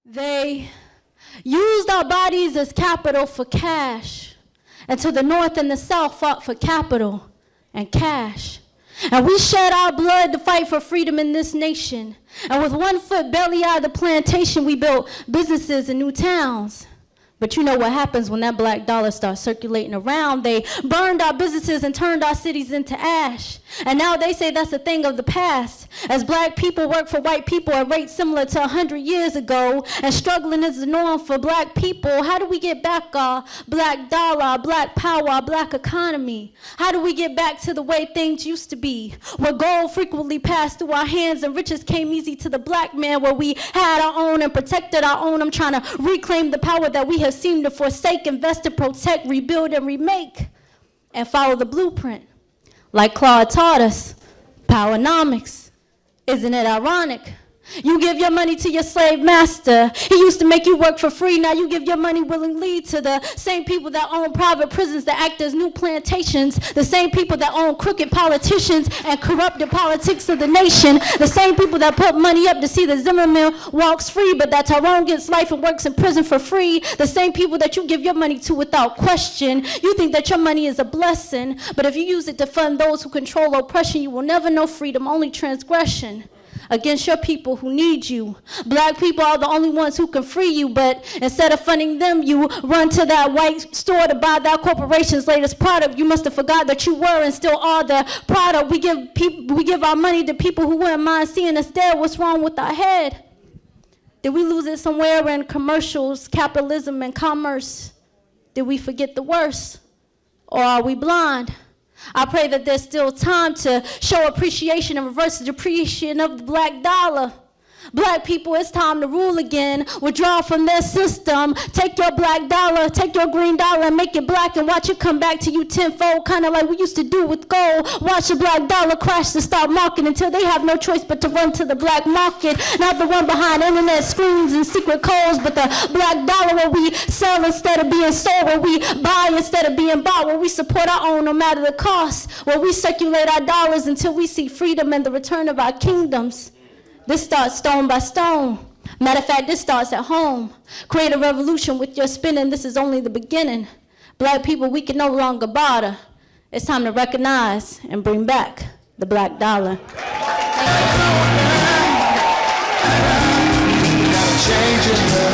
They used our bodies as capital for cash, until the North and the South fought for capital and cash. And we shed our blood to fight for freedom in this nation. And with 1 foot barely out of the plantation, we built businesses and new towns. But you know what happens when that black dollar starts circulating around. They burned our businesses and turned our cities into ash. And now they say that's a thing of the past. As black people work for white people at rates similar to 100 years ago, and struggling is the norm for black people, how do we get back our black dollar, our black power, our black economy? How do we get back to the way things used to be, where gold frequently passed through our hands and riches came easy to the black man, where we had our own and protected our own? I'm trying to reclaim the power that we have seemed to forsake, invest to protect, rebuild, and remake, and follow the blueprint. Like Claude taught us, powernomics. Isn't it ironic? You give your money to your slave master. He used to make you work for free. Now you give your money willingly to the same people that own private prisons that act as new plantations, the same people that own crooked politicians and corrupted politics of the nation, the same people that put money up to see the Zimmerman walks free, but that Tyrone gets life and works in prison for free, the same people that you give your money to without question. You think that your money is a blessing, but if you use it to fund those who control oppression, you will never know freedom, only transgression against your people who need you. Black people are the only ones who can free you, but instead of funding them, you run to that white store to buy that corporation's latest product. You must have forgot that you were and still are the product. We give our money to people who wouldn't mind seeing us dead. What's wrong with our head? Did we lose it somewhere in commercials, capitalism, and commerce? Did we forget the worst? Or are we blind? I pray that there's still time to show appreciation and reverse the depreciation of the black dollar. Black people, it's time to rule again. Withdraw from their system. Take your black dollar, take your green dollar and make it black and watch it come back to you tenfold, kind of like we used to do with gold. Watch the black dollar crash the stock market until they have no choice but to run to the black market. Not the one behind internet screens and secret codes, but the black dollar where we sell instead of being sold, where we buy instead of being bought, where we support our own no matter the cost, where we circulate our dollars until we see freedom and the return of our kingdoms. This starts stone by stone. Matter of fact, this starts at home. Create a revolution with your spending. This is only the beginning. Black people, we can no longer barter. It's time to recognize and bring back the black dollar. Change